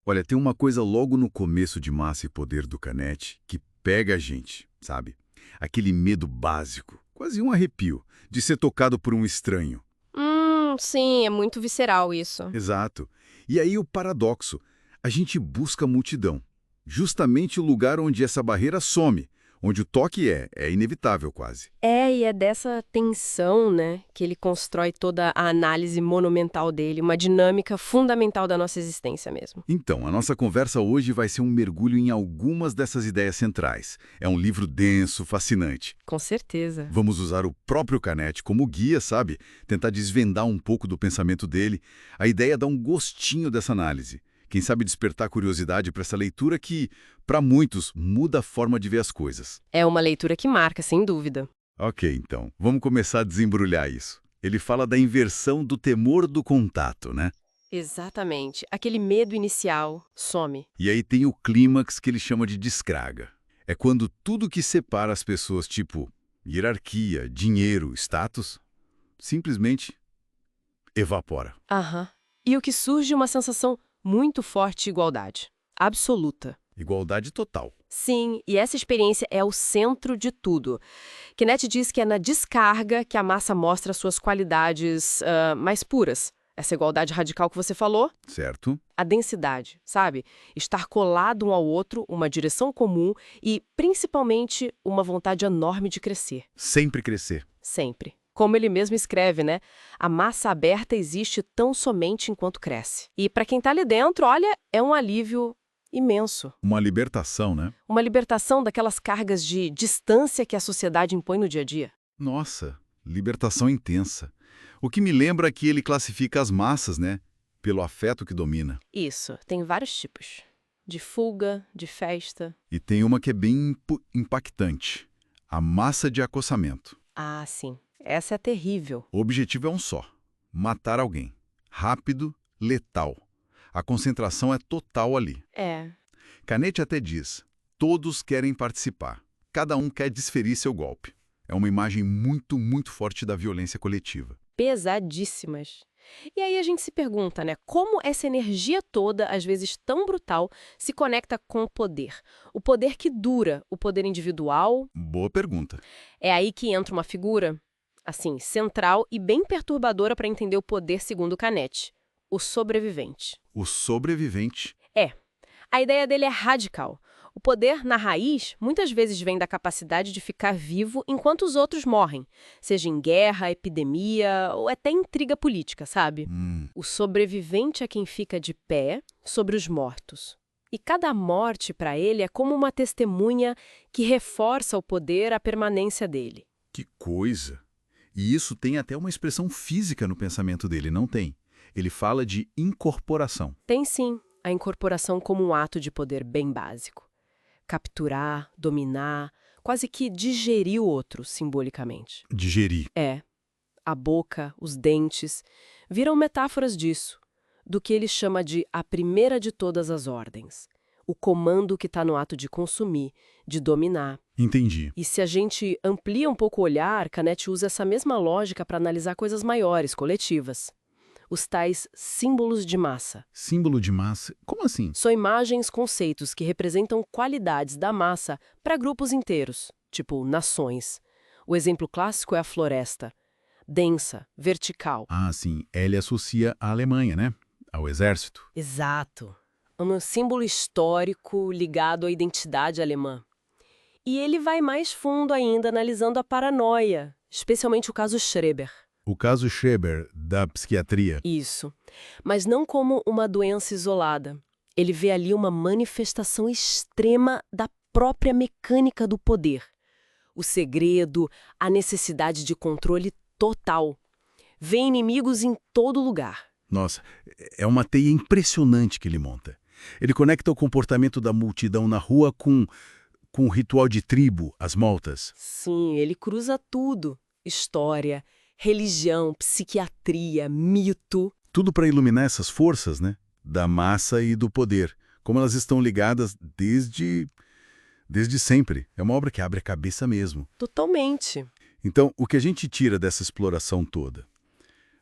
Olha, tem uma coisa logo no começo de Massa e Poder do Canetti que pega a gente, sabe? Aquele medo básico, quase um arrepio, de ser tocado por um estranho. Sim, é muito visceral isso. Exato. E aí o paradoxo, a gente busca a multidão, justamente o lugar onde essa barreira some, onde o toque é inevitável quase. E é dessa tensão, né, que ele constrói toda a análise monumental dele, uma dinâmica fundamental da nossa existência mesmo. Então, a nossa conversa hoje vai ser um mergulho em algumas dessas ideias centrais. É um livro denso, fascinante. Com certeza. Vamos usar o próprio Canetti como guia, sabe? Tentar desvendar um pouco do pensamento dele. A ideia é dar um gostinho dessa análise. Quem sabe despertar curiosidade para essa leitura que, para muitos, muda a forma de ver as coisas. É uma leitura que marca, sem dúvida. Ok, então, vamos começar a desembrulhar isso. Ele fala da inversão do temor do contato, né? Exatamente. Aquele medo inicial some. E aí tem o clímax que ele chama de descraga. É quando tudo que separa as pessoas, tipo hierarquia, dinheiro, status, simplesmente evapora. Aham. E o que surge é uma sensação muito forte de igualdade. Absoluta. Igualdade total. Sim, e essa experiência é o centro de tudo. Kenneth diz que é na descarga que a massa mostra suas qualidades mais puras. Essa igualdade radical que você falou, Certo? a densidade, sabe? Estar colado um ao outro, uma direção comum e, principalmente, uma vontade enorme de crescer. Sempre crescer. Sempre. Como ele mesmo escreve, né? A massa aberta existe tão somente enquanto cresce. E para quem tá ali dentro, olha, é um alívio imenso. Uma libertação, né? Uma libertação daquelas cargas de distância que a sociedade impõe no dia a dia. Nossa, libertação intensa. O que me lembra é que ele classifica as massas, né? Pelo afeto que domina. Isso, tem vários tipos. De fuga, de festa. E tem uma que é bem impactante. A massa de acossamento. Ah, sim. Essa é terrível. O objetivo é um só: matar alguém. Rápido, letal. A concentração é total ali. É. Canetti até diz: todos querem participar. Cada um quer desferir seu golpe. É uma imagem muito, muito forte da violência coletiva. Pesadíssimas. E aí a gente se pergunta, né, como essa energia toda, às vezes tão brutal, se conecta com o poder? O poder que dura, o poder individual. Boa pergunta. É aí que entra uma figura, assim, central e bem perturbadora para entender o poder segundo Canetti, o sobrevivente. O sobrevivente. A ideia dele é radical. O poder, na raiz, muitas vezes vem da capacidade de ficar vivo enquanto os outros morrem, seja em guerra, epidemia ou até intriga política, sabe? O sobrevivente é quem fica de pé sobre os mortos. E cada morte, para ele, é como uma testemunha que reforça o poder, a permanência dele. Que coisa! E isso tem até uma expressão física no pensamento dele, não tem? Ele fala de incorporação. Tem sim a incorporação como um ato de poder bem básico. Capturar, dominar, quase que digerir o outro, simbolicamente. Digerir. A boca, os dentes, viram metáforas disso, do que ele chama de a primeira de todas as ordens. O comando que está no ato de consumir, de dominar. Entendi. E se a gente amplia um pouco o olhar, Canetti usa essa mesma lógica para analisar coisas maiores, coletivas. Os tais símbolos de massa. Símbolo de massa. Como assim? São imagens, conceitos que representam qualidades da massa para grupos inteiros, tipo nações. O exemplo clássico é a floresta. Densa, vertical. Ah, sim. Ele associa a Alemanha, né? Ao exército. Exato. Um símbolo histórico ligado à identidade alemã. E ele vai mais fundo ainda analisando a paranoia, especialmente o caso Schreber. O caso Schreber, da psiquiatria. Isso. Mas não como uma doença isolada. Ele vê ali uma manifestação extrema da própria mecânica do poder. O segredo, a necessidade de controle total. Vê inimigos em todo lugar. Nossa, é uma teia impressionante que ele monta. Ele conecta o comportamento da multidão na rua com o ritual de tribo, as moltas. Sim, ele cruza tudo. História, religião, psiquiatria, mito. Tudo para iluminar essas forças, né? Da massa e do poder. Como elas estão ligadas desde sempre. É uma obra que abre a cabeça mesmo. Totalmente. Então, o que a gente tira dessa exploração toda?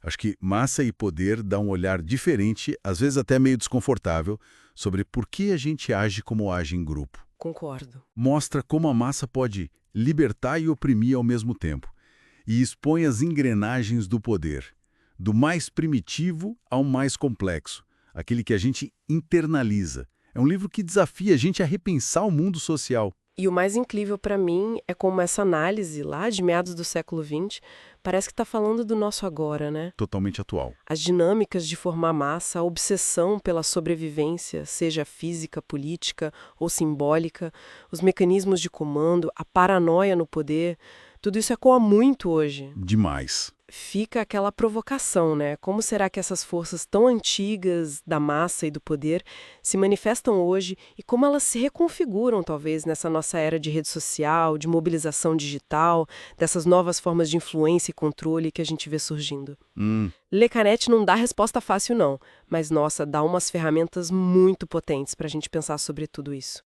Acho que Massa e Poder dá um olhar diferente, às vezes até meio desconfortável, sobre por que a gente age como age em grupo. Concordo. Mostra como a massa pode libertar e oprimir ao mesmo tempo, e expõe as engrenagens do poder, do mais primitivo ao mais complexo, aquele que a gente internaliza. É um livro que desafia a gente a repensar o mundo social. E o mais incrível para mim é como essa análise, lá de meados do século XX, parece que está falando do nosso agora, né? Totalmente atual. As dinâmicas de formar massa, a obsessão pela sobrevivência, seja física, política ou simbólica, os mecanismos de comando, a paranoia no poder, tudo isso ecoa muito hoje. Demais. Fica aquela provocação, né? Como será que essas forças tão antigas da massa e do poder se manifestam hoje e como elas se reconfiguram, talvez, nessa nossa era de rede social, de mobilização digital, dessas novas formas de influência e controle que a gente vê surgindo? Le Canet não dá resposta fácil, não, mas, nossa, dá umas ferramentas muito potentes para a gente pensar sobre tudo isso.